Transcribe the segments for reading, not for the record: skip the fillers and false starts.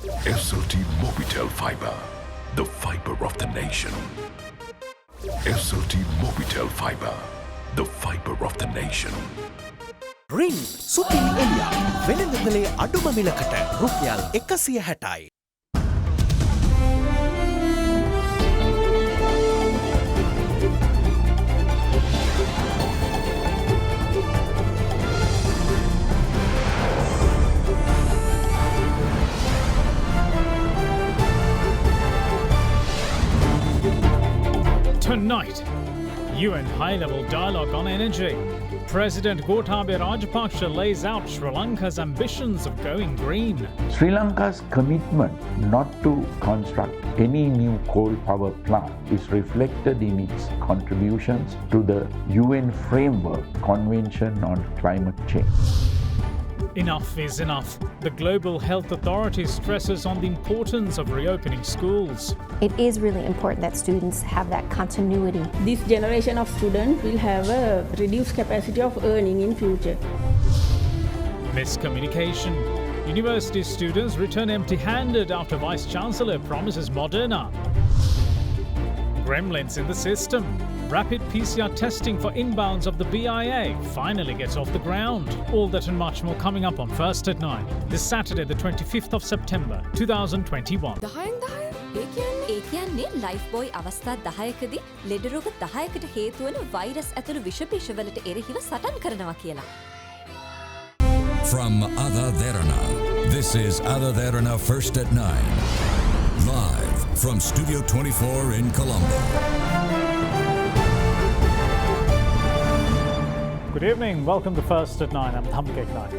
SLT Mobitel Fiber, the fiber of the nation. SLT Mobitel Fiber, the fiber of the nation. රින් සුපිරි එලියා වෙළඳපොලේ අඩුම මිලකට රුපියල් 160යි. Tonight, UN high-level dialogue on energy. President Gotabaya Rajapaksa lays out Sri Lanka's ambitions of going green. Sri Lanka's commitment not to construct any new coal power plant is reflected in its contributions to the UN Framework Convention on Climate Change. Enough is enough. The Global Health Authority stresses on the importance of reopening schools. It is really important that students have that continuity. This generation of students will have a reduced capacity of earning in future. Miscommunication. University students return empty-handed after Vice-Chancellor promises Moderna. Gremlins in the system. Rapid PCR testing for inbounds of the BIA finally gets off the ground. All that and much more coming up on First at 9, this Saturday the 25th of September 2021. ඒ කියන්නේ life boy අවස්ථා 10කදී ලෙඩ රෝග 10කට හේතු වන virus ඇතුළු විෂ බීජවලට එරෙහිව සටන් කරනවා කියලා. From AdaDerana, this is AdaDerana First at 9. Live from Studio 24 in Colombo. Good evening, welcome to First at 9, I'm Thamkek Naik.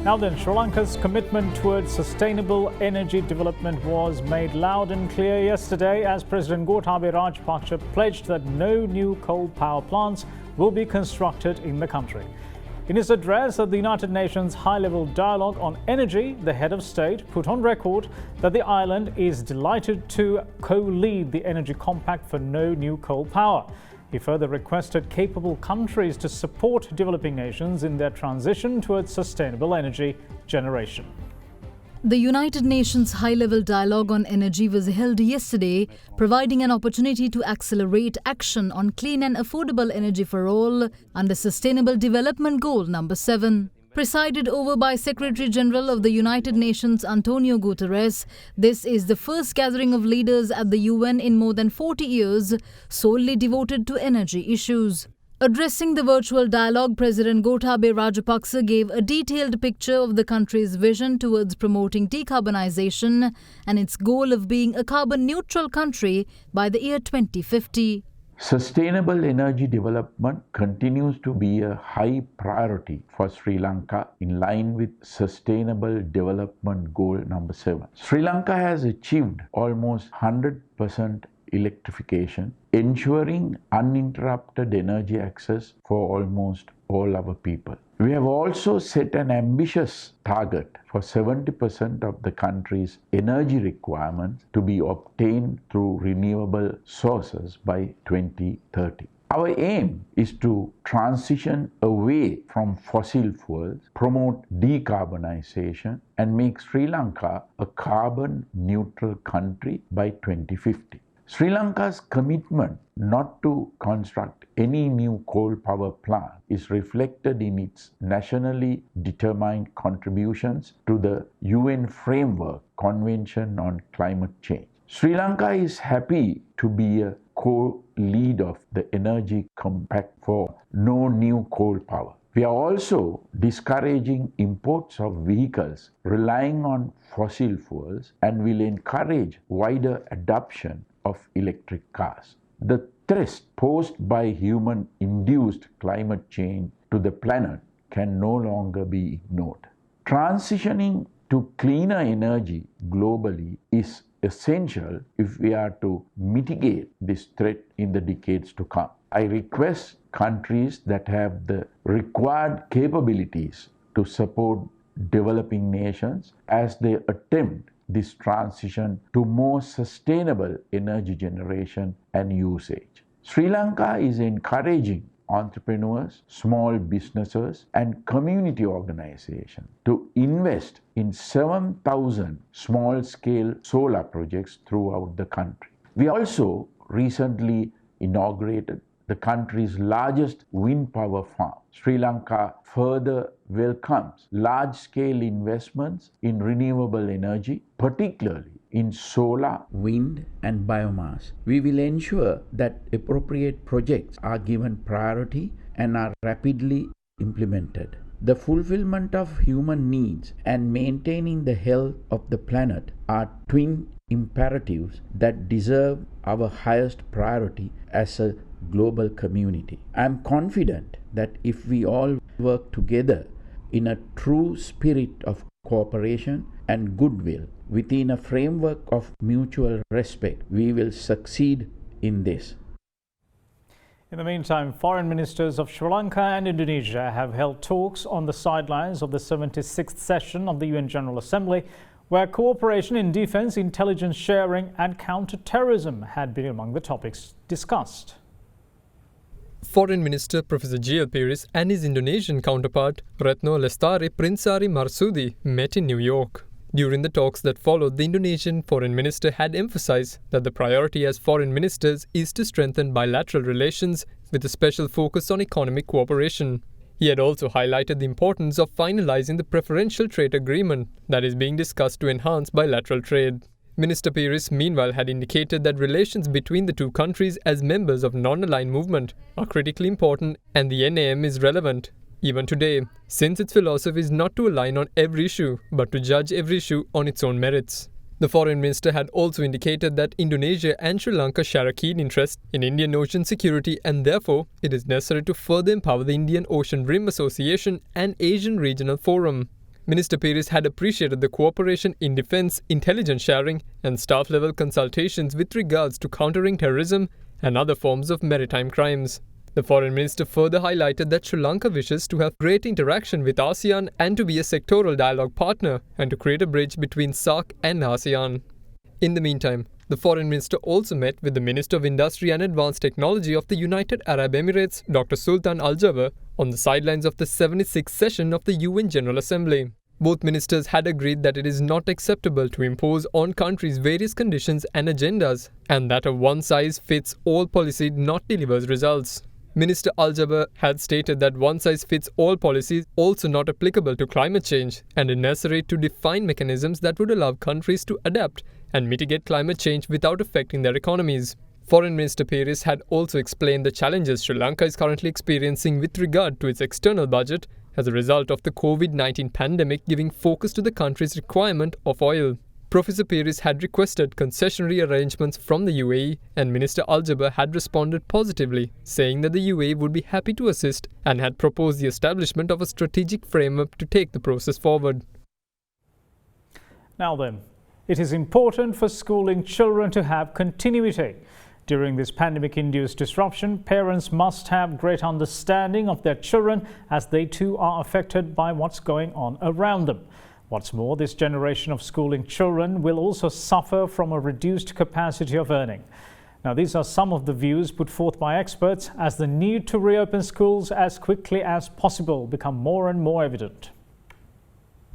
Now then, Sri Lanka's commitment towards sustainable energy development was made loud and clear yesterday as President Gotabaya Rajapaksa pledged that no new coal power plants will be constructed in the country. In his address at the United Nations High-Level Dialogue on Energy, the head of state put on record that the island is delighted to co-lead the energy compact for no new coal power. He further requested capable countries to support developing nations in their transition towards sustainable energy generation. The United Nations High-Level Dialogue on Energy was held yesterday, providing an opportunity to accelerate action on clean and affordable energy for all under Sustainable Development Goal number 7. Presided over by Secretary-General of the United Nations Antonio Guterres, this is the first gathering of leaders at the UN in more than 40 years solely devoted to energy issues. Addressing the virtual dialogue, President Gotabaya Rajapaksa gave a detailed picture of the country's vision towards promoting decarbonization and its goal of being a carbon-neutral country by the year 2050. Sustainable energy development continues to be a high priority for Sri Lanka in line with Sustainable Development Goal number 7. Sri Lanka has achieved almost 100% electrification, ensuring uninterrupted energy access for almost all our people. We have also set an ambitious target for 70% of the country's energy requirements to be obtained through renewable sources by 2030. Our aim is to transition away from fossil fuels, promote decarbonization, and make Sri Lanka a carbon neutral country by 2050. Sri Lanka's commitment not to construct any new coal power plant is reflected in its nationally determined contributions to the UN Framework Convention on Climate Change. Sri Lanka is happy to be a co-lead of the Energy Compact for no new coal power. We are also discouraging imports of vehicles relying on fossil fuels and will encourage wider adoption of electric cars. The threat posed by human-induced climate change to the planet can no longer be ignored. Transitioning to cleaner energy globally is essential if we are to mitigate this threat in the decades to come. I request countries that have the required capabilities to support developing nations as they attempt this transition to more sustainable energy generation and usage. Sri Lanka is encouraging entrepreneurs, small businesses, and community organizations to invest in 7,000 small-scale solar projects throughout the country. We also recently inaugurated the country's largest wind power farm. Sri Lanka further welcomes large-scale investments in renewable energy, particularly in solar, wind, and biomass. We will ensure that appropriate projects are given priority and are rapidly implemented. The fulfillment of human needs and maintaining the health of the planet are twin imperatives that deserve our highest priority as a global community. I am confident that if we all work together in a true spirit of cooperation and goodwill within a framework of mutual respect, we will succeed in this. In the meantime, foreign ministers of Sri Lanka and Indonesia have held talks on the sidelines of the 76th session of the UN General Assembly, where cooperation in defence, intelligence sharing and counter-terrorism had been among the topics discussed. Foreign Minister Professor G.L. Peiris and his Indonesian counterpart Retno Lestari Prinsari Marsudi met in New York. During the talks that followed, the Indonesian Foreign Minister had emphasized that the priority as foreign ministers is to strengthen bilateral relations with a special focus on economic cooperation. He had also highlighted the importance of finalizing the preferential trade agreement that is being discussed to enhance bilateral trade. Minister Peiris meanwhile had indicated that relations between the two countries as members of non-aligned movement are critically important and the NAM is relevant even today, since its philosophy is not to align on every issue but to judge every issue on its own merits. The foreign minister had also indicated that Indonesia and Sri Lanka share a keen interest in Indian Ocean security and therefore it is necessary to further empower the Indian Ocean Rim Association and Asian Regional Forum. Minister Peiris had appreciated the cooperation in defence, intelligence sharing and staff-level consultations with regards to countering terrorism and other forms of maritime crimes. The foreign minister further highlighted that Sri Lanka wishes to have great interaction with ASEAN and to be a sectoral dialogue partner and to create a bridge between SAARC and ASEAN. In the meantime, the foreign minister also met with the Minister of Industry and Advanced Technology of the United Arab Emirates, Dr. Sultan Al Jaber, on the sidelines of the 76th session of the UN General Assembly. Both ministers had agreed that it is not acceptable to impose on countries various conditions and agendas, and that a one-size-fits-all policy not delivers results. Minister Al Jaber had stated that one-size-fits-all policy is also not applicable to climate change and is necessary to define mechanisms that would allow countries to adapt and mitigate climate change without affecting their economies. Foreign Minister Peiris had also explained the challenges Sri Lanka is currently experiencing with regard to its external budget as a result of the COVID-19 pandemic giving focus to the country's requirement of oil. Professor Peiris had requested concessionary arrangements from the UAE and Minister Al Jaber had responded positively, saying that the UAE would be happy to assist and had proposed the establishment of a strategic framework to take the process forward. Now then, it is important for schooling children to have continuity. During this pandemic-induced disruption, parents must have great understanding of their children as they too are affected by what's going on around them. What's more, this generation of schooling children will also suffer from a reduced capacity of earning. Now, these are some of the views put forth by experts as the need to reopen schools as quickly as possible become more and more evident.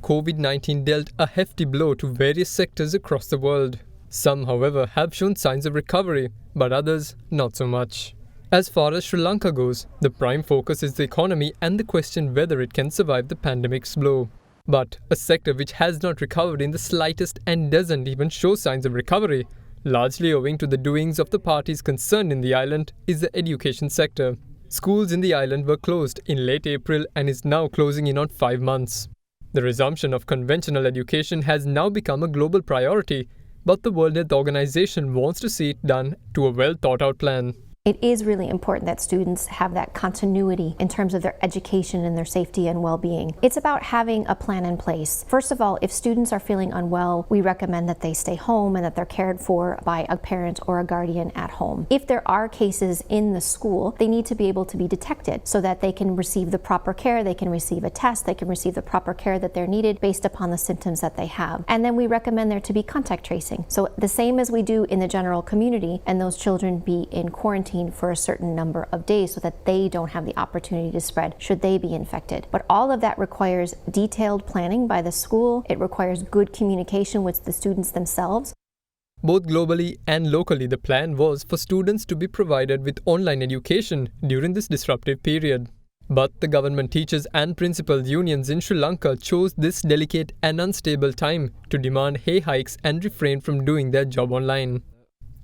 COVID-19 dealt a hefty blow to various sectors across the world. Some, however, have shown signs of recovery, but others not so much. As far as Sri Lanka goes, the prime focus is the economy and the question whether it can survive the pandemic's blow. But a sector which has not recovered in the slightest and doesn't even show signs of recovery, largely owing to the doings of the parties concerned in the island, is the education sector. Schools in the island were closed in late April and is now closing in on 5 months. The resumption of conventional education has now become a global priority, but the World Health Organization wants to see it done to a well-thought-out plan. It is really important that students have that continuity in terms of their education and their safety and well-being. It's about having a plan in place. First of all, if students are feeling unwell, we recommend that they stay home and that they're cared for by a parent or a guardian at home. If there are cases in the school, they need to be able to be detected so that they can receive the proper care, they can receive a test, they can receive the proper care that they're needed based upon the symptoms that they have. And then we recommend there to be contact tracing. So the same as we do in the general community, and those children be in quarantine quarantine for a certain number of days so that they don't have the opportunity to spread should they be infected. But all of that requires detailed planning by the school. It requires good communication with the students themselves. Both globally and locally, the plan was for students to be provided with online education during this disruptive period. But the government teachers and principals unions in Sri Lanka chose this delicate and unstable time to demand pay hikes and refrain from doing their job online.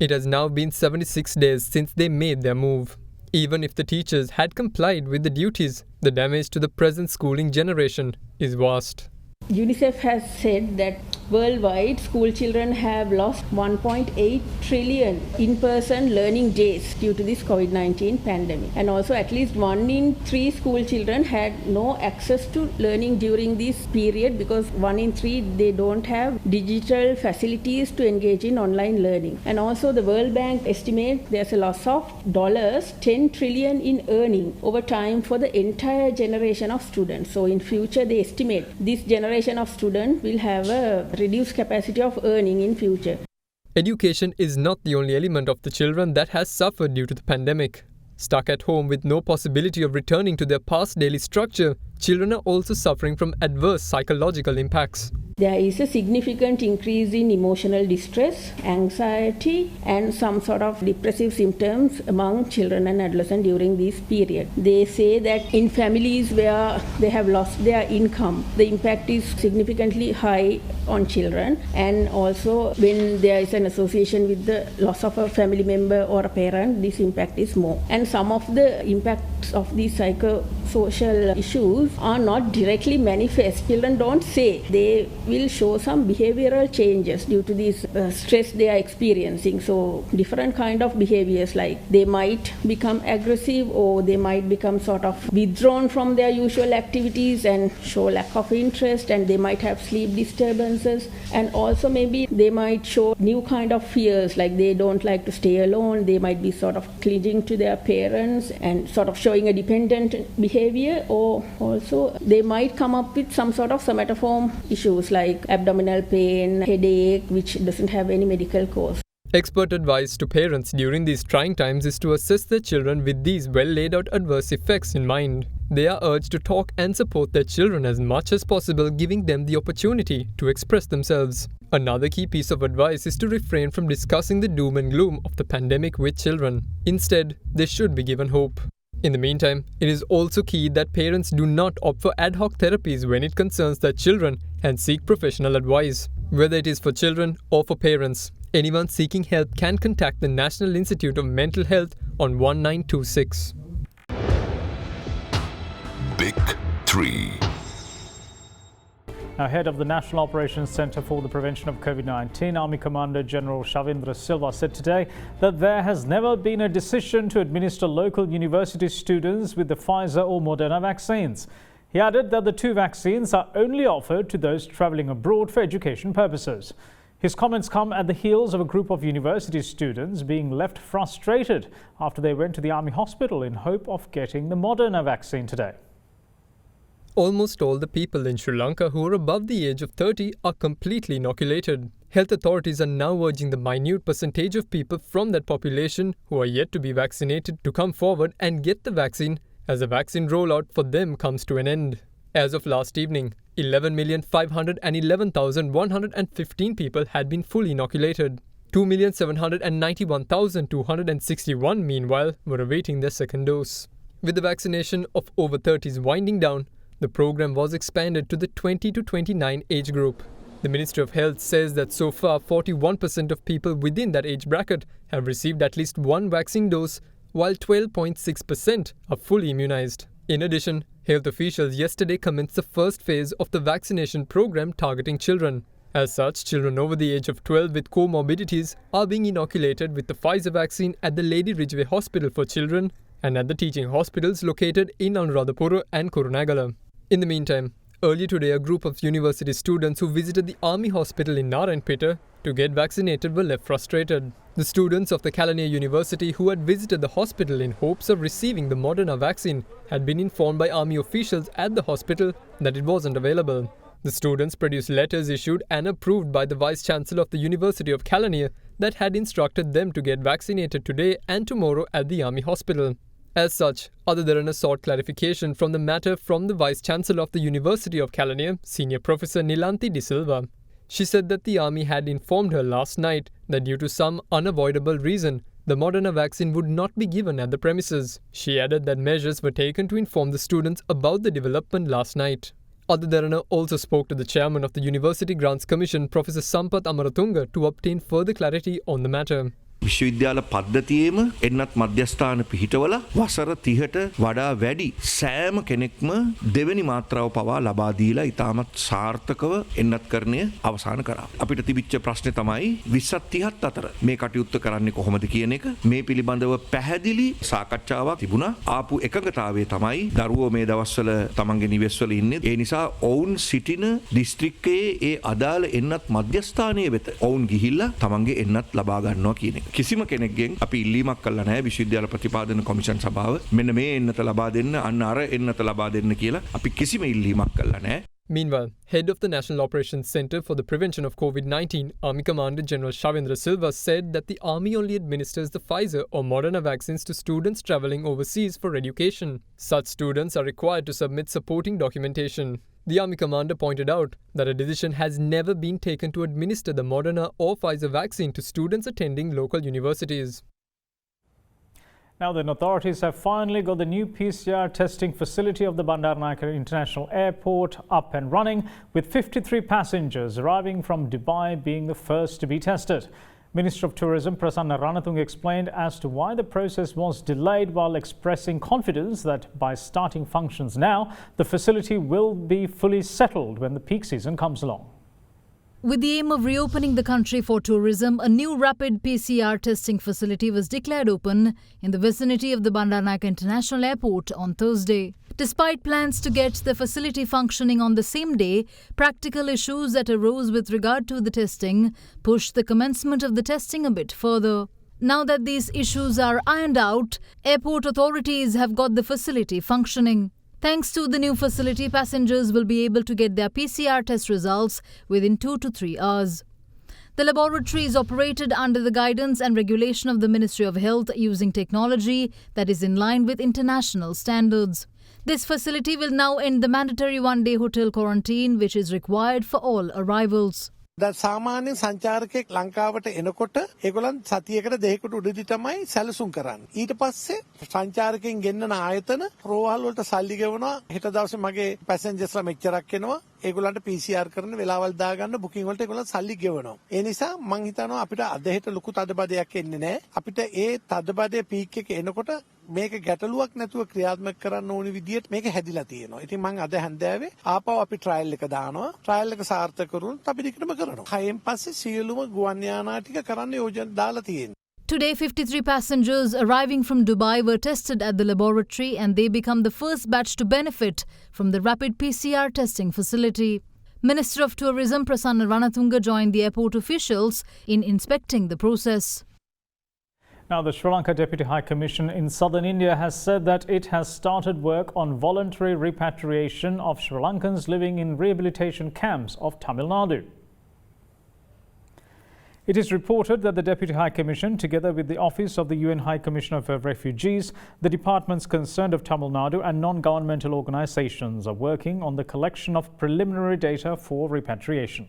It has now been 76 days since they made their move. Even if the teachers had complied with the duties, the damage to the present schooling generation is vast. UNICEF has said that worldwide school children have lost 1.8 trillion in-person learning days due to this COVID-19 pandemic. And also at least 1 in 3 school children had no access to learning during this period because 1 in 3 they don't have digital facilities to engage in online learning. And also the World Bank estimates there's a loss of $10 trillion in earning over time for the entire generation of students. So in future they estimate this generation of students will have a reduced capacity of earning in future. Education is not the only element of the children that has suffered due to the pandemic. Stuck at home with no possibility of returning to their past daily structure, children are also suffering from adverse psychological impacts. There is a significant increase in emotional distress, anxiety, and some sort of depressive symptoms among children and adolescents during this period. They say that in families where they have lost their income, the impact is significantly high on children, and also when there is an association with the loss of a family member or a parent, this impact is more. And some of the impacts of these psychosocial issues are not directly manifest. Children don't say. They will show some behavioral changes due to this stress they are experiencing. So different kind of behaviors, like they might become aggressive or they might become sort of withdrawn from their usual activities and show lack of interest, and they might have sleep disturbances, and also maybe they might show new kind of fears, like they don't like to stay alone. They might be sort of clinging to their parents and sort of showing a dependent behavior, or also they might come up with some sort of somatoform issues like abdominal pain, headache, which doesn't have any medical cause. Expert advice to parents during these trying times is to assess their children with these well laid out adverse effects in mind. They are urged to talk and support their children as much as possible, giving them the opportunity to express themselves. Another key piece of advice is to refrain from discussing the doom and gloom of the pandemic with children. Instead, they should be given hope. In the meantime, it is also key that parents do not opt for ad hoc therapies when it concerns their children and seek professional advice. Whether it is for children or for parents, anyone seeking help can contact the National Institute of Mental Health on 1926. Big 3. Now, head of the National Operations Centre for the Prevention of COVID-19, Army Commander General Shavindra Silva said today that there has never been a decision to administer local university students with the Pfizer or Moderna vaccines. He added that the 2 vaccines are only offered to those travelling abroad for education purposes. His comments come at the heels of a group of university students being left frustrated after they went to the Army hospital in hope of getting the Moderna vaccine today. Almost all the people in Sri Lanka who are above the age of 30 are completely inoculated. Health authorities are now urging the minute percentage of people from that population who are yet to be vaccinated to come forward and get the vaccine, as the vaccine rollout for them comes to an end. As of last evening, 11,511,115 people had been fully inoculated. 2,791,261 meanwhile were awaiting their second dose. With the vaccination of over 30s winding down, the program was expanded to the 20 to 29 age group. The Ministry of Health says that so far 41% of people within that age bracket have received at least 1 vaccine dose, while 12.6% are fully immunized. In addition, health officials yesterday commenced the first phase of the vaccination program targeting children. As such, children over the age of 12 with comorbidities are being inoculated with the Pfizer vaccine at the Lady Ridgeway Hospital for Children and at the teaching hospitals located in Anuradhapura and Kurunegala. In the meantime, earlier today, a group of university students who visited the Army hospital in Narayanpeta to get vaccinated were left frustrated. The students of the Kelaniya University who had visited the hospital in hopes of receiving the Moderna vaccine had been informed by Army officials at the hospital that it wasn't available. The students produced letters issued and approved by the Vice-Chancellor of the University of Kelaniya that had instructed them to get vaccinated today and tomorrow at the Army hospital. As such, AdaDerana sought clarification from the matter from the Vice-Chancellor of the University of Kelaniya, Senior Professor Nilanthi De Silva. She said that the Army had informed her last night that due to some unavoidable reason, the Moderna vaccine would not be given at the premises. She added that measures were taken to inform the students about the development last night. AdaDerana also spoke to the chairman of the University Grants Commission, Professor Sampath Amaratunga, to obtain further clarity on the matter. විශ්වවිද්‍යාල පද්ධතියේම එන්නත් මධ්‍යස්ථාන පිහිටවල වසර 30ට වඩා වැඩි සෑම කෙනෙක්ම දෙවෙනි මාත්‍රාව පවා ලබා දීලා ඉතාමත් සාර්ථකව එන්නත්කරණය අවසන් කරා. අපිට තිබිච්ච ප්‍රශ්නේ තමයි 2030ත් අතර මේ කටයුත්ත කරන්නේ කොහොමද කියන එක. මේ පිළිබඳව පැහැදිලි සාකච්ඡාවක් තිබුණා. ආපු එකඟතාවය තමයි දරුවෝ මේ දවස්වල තමන්ගේ නිවෙස්වල ඉන්නේ. ඒ නිසා ඔවුන් සිටින දිස්ත්‍රික්කයේ ඒ අදාළ එන්නත් මධ්‍යස්ථානයේ වෙත ඔවුන් ගිහිල්ලා තමන්ගේ එන්නත් ලබා ගන්නවා කියන එක. කිසිම කෙනෙක්ගෙන් අපි ඉල්ලීමක් කළා නැහැ විශ්වවිද්‍යාල ප්‍රතිපාදන කොමිෂන් සභාව මෙන්න මේ එන්නත ලබා දෙන්න අන්න අර එන්නත ලබා දෙන්න කියලා අපි කිසිම ඉල්ලීමක් කළා නැහැ. Meanwhile, head of the National Operations Centre for the Prevention of COVID-19, Army Commander General Shavendra Silva, said that the Army only administers the Pfizer or Moderna vaccines to students travelling overseas for education. Such students are required to submit supporting documentation. The Army Commander pointed out that a decision has never been taken to administer the Moderna or Pfizer vaccine to students attending local universities. Now then, authorities have finally got the new PCR testing facility of the Bandaranaike International Airport up and running, with 53 passengers arriving from Dubai being the first to be tested. Minister of Tourism Prasanna Ranatunga explained as to why the process was delayed, while expressing confidence that by starting functions now, the facility will be fully settled when the peak season comes along. With the aim of reopening the country for tourism, a new rapid PCR testing facility was declared open in the vicinity of the Bandaranaike International Airport on Thursday. Despite plans to get the facility functioning on the same day, practical issues that arose with regard to the testing pushed the commencement of the testing a bit further. Now that these issues are ironed out, airport authorities have got the facility functioning. Thanks to the new facility, passengers will be able to get their PCR test results within 2 to 3 hours. The laboratory is operated under the guidance and regulation of the Ministry of Health using technology that is in line with international standards. This facility will now end the mandatory one-day hotel quarantine, which is required for all arrivals. දැන් සාමාන්‍ය සංචාරකයෙක් ලංකාවට එනකොට ඒගොල්ලන් සතියකට දෙකකට උඩදී තමයි සැලසුම් කරන්නේ. ඊට පස්සේ සංචාරකයන් ගෙන්නන ආයතන රෝහල් වලට සල්ලි ගෙවනවා. හෙට දවසේ මගේ පැසෙන්ජර්ස්ලා මෙච්චරක් එනවා. ඒගොල්ලන්ට PCR කරන වෙලාවල් දාගන්න බුකින් වලට ඒගොල්ලන් සල්ලි ගෙවනවා. ඒ නිසා මං හිතනවා අපිට අද හෙට ලොකු තදබදයක් එන්නේ නැහැ. අපිට ඒ තදබදයේ පීක් එක එනකොට මේක ගැටලුවක් නැතුව ක්‍රියාත්මක කරන්න ඕනි විදියට මේක හැදිලා තියෙනවා. ඉතින් මං අද හැන්දෑවේ ආපහු අපි ට්‍රයල් එක දානවා. ට්‍රයල් එක සාර්ථක කරුණොත් අපි දිගටම කරනවා. හයෙන් පස්සේ සියලුම ගුවන් යානා ටික කරන්න යෝජනා දාලා තියෙනවා. Today, 53 passengers arriving from Dubai were tested at the laboratory, and they become the first batch to benefit from the rapid PCR testing facility. Minister of Tourism Prasanna Ranatunga joined the airport officials in inspecting the process. Now, the Sri Lanka Deputy High Commission in southern India has said that it has started work on voluntary repatriation of Sri Lankans living in rehabilitation camps of Tamil Nadu. It is reported that the Deputy High Commission, together with the Office of the UN High Commissioner for Refugees, the departments concerned of Tamil Nadu and non-governmental organisations are working on the collection of preliminary data for repatriation.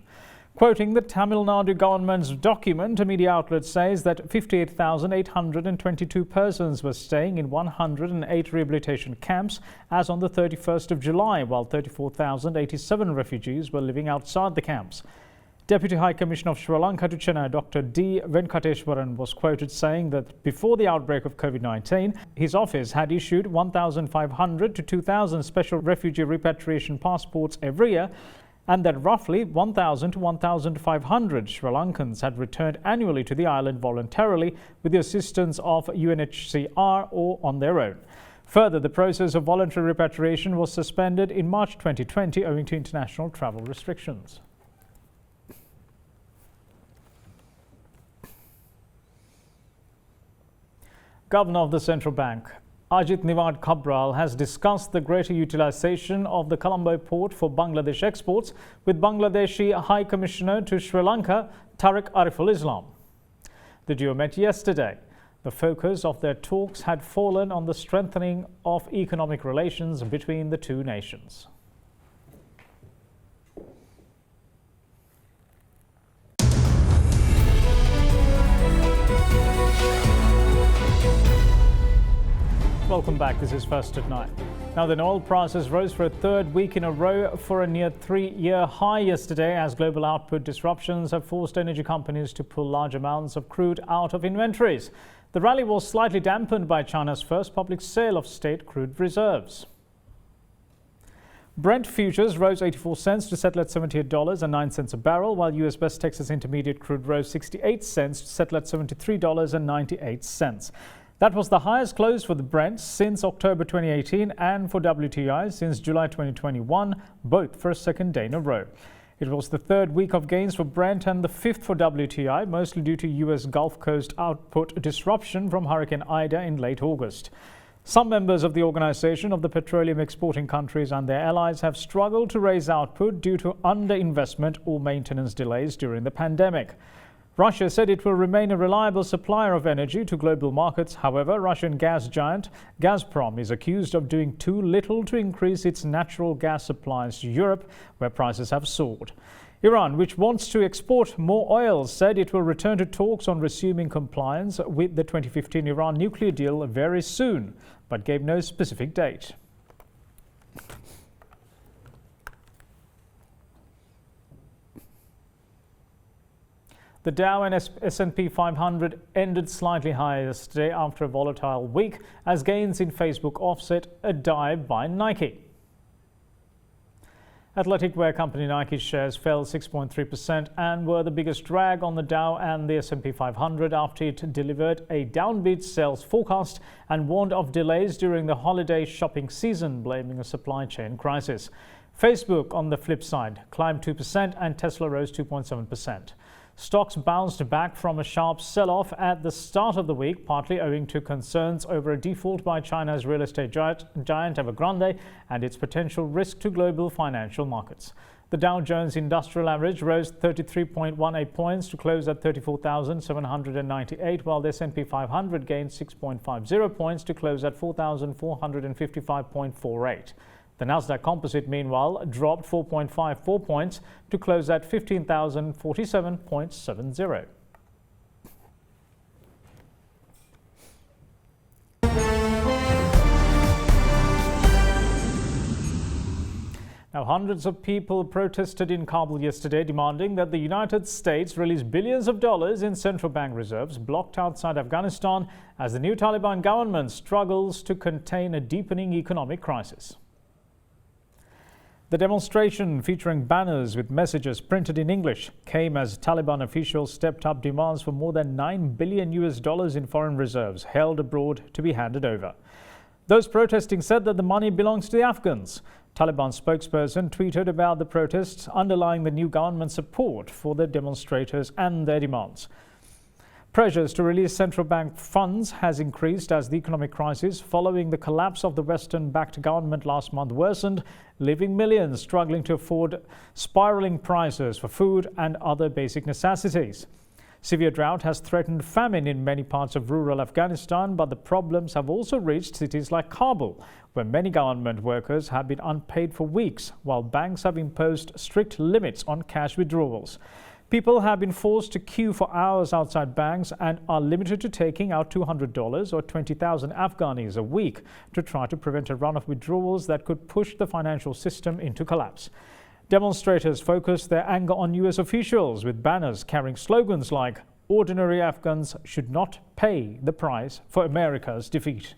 Quoting the Tamil Nadu government's document, a media outlet says that 58,822 persons were staying in 108 rehabilitation camps as on the 31st of July, while 34,087 refugees were living outside the camps. Deputy High Commissioner of Sri Lanka to Chennai, Dr. D. Venkateshwaran, was quoted saying that before the outbreak of COVID-19, his office had issued 1,500 to 2,000 special refugee repatriation passports every year, and that roughly 1,000 to 1,500 Sri Lankans had returned annually to the island voluntarily with the assistance of UNHCR or on their own. Further, the process of voluntary repatriation was suspended in March 2020 owing to international travel restrictions. Governor of the Central Bank, Ajit Niwad Kabral, has discussed the greater utilisation of the Colombo port for Bangladesh exports with Bangladeshi High Commissioner to Sri Lanka, Tariq Ariful Islam. The duo met yesterday. The focus of their talks had fallen on the strengthening of economic relations between the two nations. Welcome back. This is First at 9. Now, then, oil prices rose for a third week in a row for a near 3-year high yesterday as global output disruptions have forced energy companies to pull large amounts of crude out of inventories. The rally was slightly dampened by China's first public sale of state crude reserves. Brent futures rose 84 cents to settle at $78.09 a barrel, while US West Texas Intermediate crude rose 68 cents to settle at $73.98. That was the highest close for the Brent since October 2018 and for WTI since July 2021, both for a second day in a row. It was the third week of gains for Brent and the fifth for WTI, mostly due to US Gulf Coast output disruption from Hurricane Ida in late August. Some members of the Organization of the Petroleum Exporting Countries and their allies have struggled to raise output due to underinvestment or maintenance delays during the pandemic. Russia said it will remain a reliable supplier of energy to global markets. However, Russian gas giant Gazprom is accused of doing too little to increase its natural gas supplies to Europe, where prices have soared. Iran, which wants to export more oil, said it will return to talks on resuming compliance with the 2015 Iran nuclear deal very soon, but gave no specific date. The Dow and S&P 500 ended slightly higher yesterday after a volatile week as gains in Facebook offset a dive by Nike. Athletic wear company Nike shares fell 6.3% and were the biggest drag on the Dow and the S&P 500 after it delivered a downbeat sales forecast and warned of delays during the holiday shopping season, blaming a supply chain crisis. Facebook, on the flip side, climbed 2% and Tesla rose 2.7%. Stocks bounced back from a sharp sell-off at the start of the week, partly owing to concerns over a default by China's real estate giant Evergrande and its potential risk to global financial markets. The Dow Jones Industrial Average rose 33.18 points to close at 34,798, while the S&P 500 gained 6.50 points to close at 4,455.48. The Nasdaq Composite, meanwhile, dropped 4.54 points to close at 15,047.70. Now, hundreds of people protested in Kabul yesterday, demanding that the United States release billions of dollars in central bank reserves blocked outside Afghanistan as the new Taliban government struggles to contain a deepening economic crisis. The demonstration, featuring banners with messages printed in English, came as Taliban officials stepped up demands for more than $9 billion in foreign reserves held abroad to be handed over. Those protesting said that the money belongs to the Afghans. Taliban spokesperson tweeted about the protests, underlying the new government's support for the demonstrators and their demands. Pressures to release central bank funds has increased as the economic crisis following the collapse of the Western-backed government last month worsened, leaving millions struggling to afford spiraling prices for food and other basic necessities. Severe drought has threatened famine in many parts of rural Afghanistan, but the problems have also reached cities like Kabul, where many government workers have been unpaid for weeks, while banks have imposed strict limits on cash withdrawals. People have been forced to queue for hours outside banks and are limited to taking out $200 or 20,000 Afghanis a week to try to prevent a run of withdrawals that could push the financial system into collapse. Demonstrators focused their anger on U.S. officials with banners carrying slogans like "Ordinary Afghans should not pay the price for America's defeat."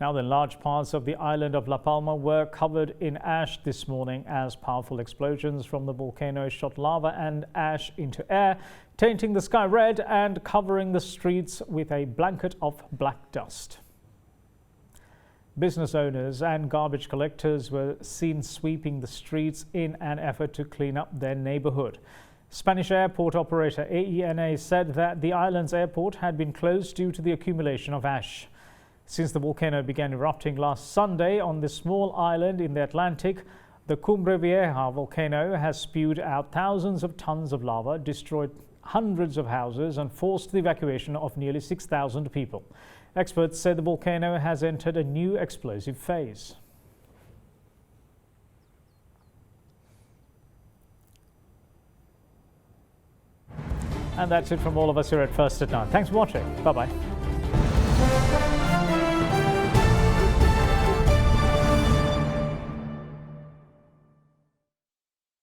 Now then, large parts of the island of La Palma were covered in ash this morning as powerful explosions from the volcano shot lava and ash into air, tainting the sky red and covering the streets with a blanket of black dust. Business owners and garbage collectors were seen sweeping the streets in an effort to clean up their neighborhood. Spanish airport operator AENA said that the island's airport had been closed due to the accumulation of ash. Since the volcano began erupting last Sunday on this small island in the Atlantic, the Cumbre Vieja volcano has spewed out thousands of tons of lava, destroyed hundreds of houses and forced the evacuation of nearly 6,000 people. Experts say the volcano has entered a new explosive phase. And that's it from all of us here at First at 9. Thanks for watching. Bye-bye.